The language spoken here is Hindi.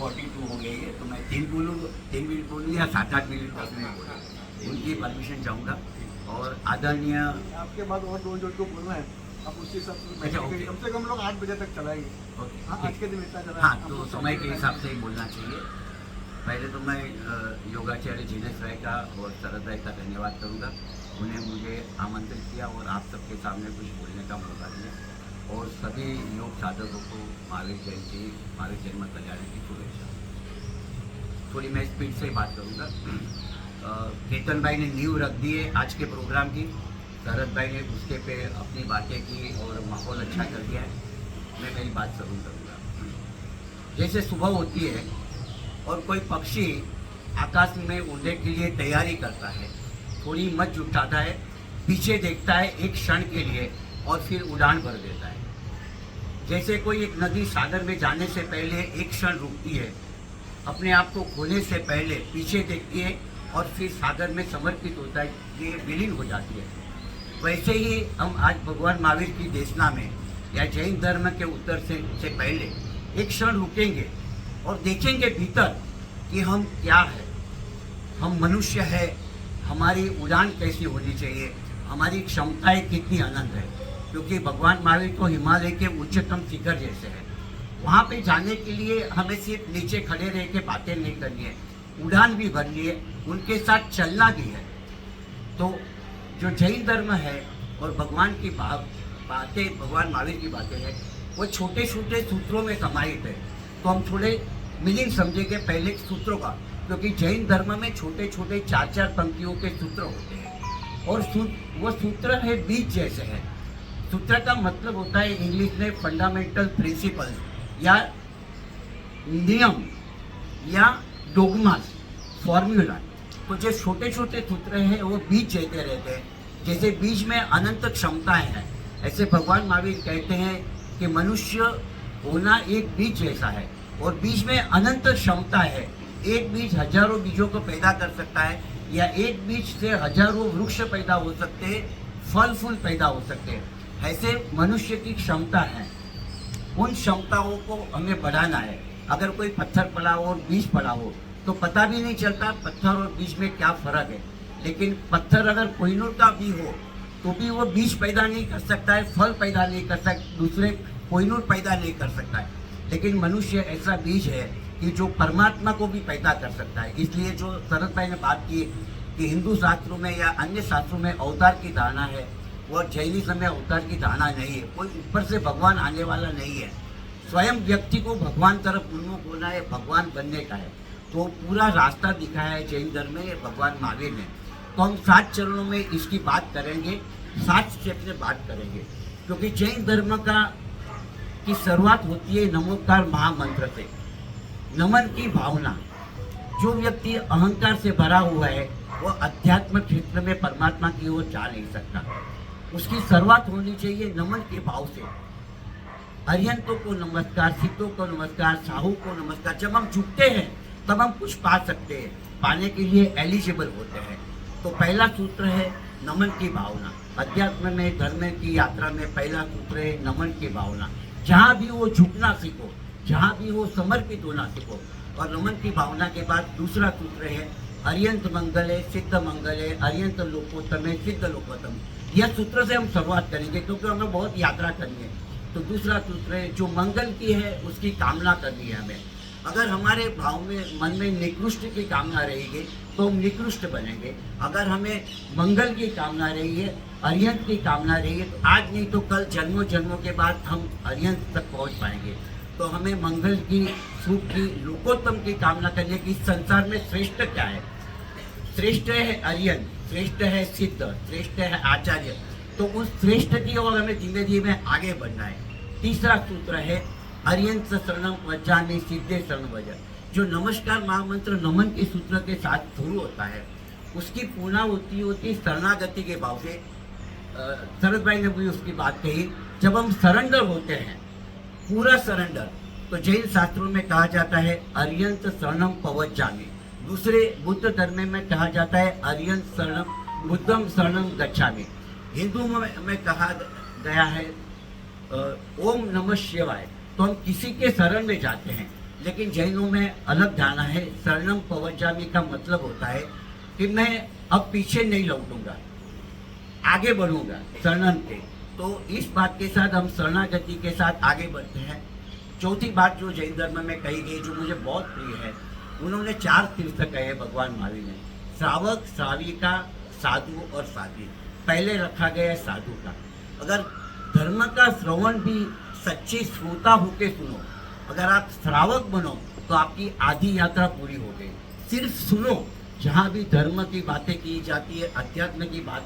6:42 हो गई है, तो मैं 3 मिनट बोलूँ या 7-8 मिनट 10 मिनट बोलूँ, उनकी परमिशन चाहूँगा। और आदरणीय आपके बाद और 2 जो बोलना है, आप उसी हिसाब से अच्छा, बैठेंगे। ओके। कम से कम लोग 8 बजे तक चलाएंगे। ओके, हाँ, ठीक। आज के दिन इतना चला। हाँ, तो समय के हिसाब से ही बोलना चाहिए। पहले तो मैं योगाचार्य जिनेश राय का और शरद राय का धन्यवाद करूँगा। उन्हें मुझे आमंत्रित किया और आप सबके सामने कुछ बोलने का मौका दिया। और सभी योग साधकों को महावीर जयंती, महावीर जन्म कल्याण की शुभेच्छा। थोड़ी मैं स्पीड से बात करूँगा। केतन भाई ने नींव रख दी है आज के प्रोग्राम की। शरद भाई ने उसके पे अपनी बातें की और माहौल अच्छा कर दिया है। मैं मेरी बात शुरू करूँगा। जैसे सुबह होती है और कोई पक्षी आकाश में उड़ने के लिए तैयारी करता है, थोड़ी मच उठाता है, पीछे देखता है एक क्षण के लिए और फिर उड़ान भर देता है। जैसे कोई एक नदी सागर में जाने से पहले एक क्षण रुकती है, अपने आप को खोने से पहले पीछे देखती है और फिर सागर में समर्पित होता है, ये विलीन हो जाती है। वैसे ही हम आज भगवान महावीर की देशना में या जैन धर्म के उत्तर से पहले एक क्षण रुकेंगे और देखेंगे भीतर कि हम क्या है, हम मनुष्य है, हमारी उड़ान कैसी होनी चाहिए, हमारी क्षमताएं कितनी अनंत है। क्योंकि भगवान महावीर तो हिमालय के उच्चतम शिखर जैसे है। वहाँ पे जाने के लिए हमें सिर्फ नीचे खड़े रह के बातें नहीं करनी है, उड़ान भी भरनी है, उनके साथ चलना भी है। तो जो जैन धर्म है और भगवान की बातें, भगवान महावीर की बातें हैं, वो छोटे छोटे सूत्रों में समाहित है। तो हम थोड़े मीनिंग समझेंगे पहले सूत्रों का, क्योंकि जैन धर्म में छोटे छोटे 4-4 पंक्तियों के सूत्र होते हैं और वो सूत्र है बीज जैसे है। सूत्र का मतलब होता है इंग्लिश में फंडामेंटल प्रिंसिपल्स या नियम या डोगमास, फॉर्मूला। तो जो छोटे छोटे सूत्र हैं वो बीज जैसे रहते हैं। जैसे बीज में अनंत क्षमताएं हैं, ऐसे भगवान महावीर कहते हैं कि मनुष्य होना एक बीज जैसा है और बीज में अनंत क्षमता है। एक बीज हजारों बीजों को पैदा कर सकता है या एक बीज से हजारों वृक्ष पैदा हो सकते हैं, फल फूल पैदा हो सकते हैं। ऐसे मनुष्य की क्षमता है, उन क्षमताओं को हमें बढ़ाना है। अगर कोई पत्थर पड़ा हो और बीज पड़ा हो तो पता भी नहीं चलता पत्थर और बीज में क्या फर्क है। लेकिन पत्थर अगर कोहिनूर का भी हो तो भी वो बीज पैदा नहीं कर सकता है, फल पैदा नहीं कर सकता, दूसरे कोहिनूर पैदा नहीं कर सकता है। लेकिन मनुष्य ऐसा बीज है कि जो परमात्मा को भी पैदा कर सकता है। इसलिए जो शरद भाई ने बात की कि हिंदू शास्त्रों में या अन्य शास्त्रों में अवतार की धारणा है, वो जैनिज्म में अवतार की धारणा नहीं है। कोई ऊपर से भगवान आने वाला नहीं है, स्वयं व्यक्ति को भगवान तरफ उन्मुख होना है, भगवान बनने का है। तो पूरा रास्ता दिखाया है जैन धर्म में भगवान महावीर ने। तो हम 7 चरणों में इसकी बात करेंगे, 7 स्टेप में बात करेंगे। क्योंकि जैन धर्म की शुरुआत होती है नमोकार महामंत्र से। नमन की भावना, जो व्यक्ति अहंकार से भरा हुआ है वो अध्यात्म क्षेत्र में परमात्मा की ओर जा नहीं सकता। उसकी शुरुआत होनी चाहिए नमन के भाव से। अरिहंतों को नमस्कार, सिद्धों को नमस्कार, साहू को नमस्कार। जब हम झुकते हैं तब हम कुछ पा सकते हैं, पाने के लिए एलिजिबल होते हैं। तो पहला सूत्र है नमन की भावना। अध्यात्म में, धर्म की यात्रा में पहला सूत्र है नमन की भावना। जहाँ भी वो झुकना सीखो, जहाँ भी वो समर्पित होना सीखो। और नमन की भावना के बाद दूसरा सूत्र है अरियंत मंगले सिद्ध मंगले, अरियंत लोकोत्तम सिद्ध लोकोत्तम। यह सूत्र से हम शुरुआत करेंगे क्योंकि हमें बहुत यात्रा करनी है। तो दूसरा सूत्र है जो मंगल की है उसकी कामना करनी है हमें। अगर हमारे भाव में, मन में निकृष्ट की कामना रहेगी तो हम निकृष्ट बनेंगे। अगर हमें मंगल की कामना रही है, अरिहंत की कामना रही है, तो आज नहीं तो कल जन्मों जन्मों के बाद हम अरिहंत तक पहुंच पाएंगे। तो हमें मंगल की, सुख की, लोकोत्तम की कामना करनी है कि इस संसार में श्रेष्ठ क्या है। श्रेष्ठ है अरिहंत, श्रेष्ठ है सिद्ध, श्रेष्ठ है आचार्य। तो उस श्रेष्ठ की ओर हमें धीमे धीमे आगे बढ़ना है। तीसरा सूत्र है अरियंत शरणम वज्जामि सिद्धे शरण वज। जो नमस्कार महामंत्र नमन के सूत्र के साथ शुरू होता है उसकी पूर्णाहुति होती है शरणागति के भाव से। शरद भाई ने भी उसकी बात कही। जब हम सरेंडर होते हैं, पूरा सरेंडर, तो जैन शास्त्रों में कहा जाता है अरियंत शरणम पवज्जामि। दूसरे बुद्ध धर्म में कहा जाता है अरियंत शरणम बुद्धम शरणम गच्छामि। हिंदू में कहा गया है ओम नमः शिवाय। तो हम किसी के शरण में जाते हैं, लेकिन जैनों में अलग धारणा है। शरणम पवज्जामि का मतलब होता है कि मैं अब पीछे नहीं लौटूंगा, आगे बढ़ूंगा शरणम के। तो इस बात के साथ हम शरणागति के साथ आगे बढ़ते हैं। चौथी बात जो जैन धर्म में कही गई, जो मुझे बहुत प्रिय है, उन्होंने 4 तीर्थ कहे भगवान महावीर ने, श्रावक, श्राविका, साधु और साध्वी। पहले रखा गया है साधु का। अगर धर्म का श्रवण भी सच्ची श्रोता होके सुनो, अगर आप श्रावक बनो तो आपकी आधी यात्रा पूरी हो गई। सिर्फ सुनो, जहाँ भी धर्म की बातें की जाती है, अध्यात्म की बातें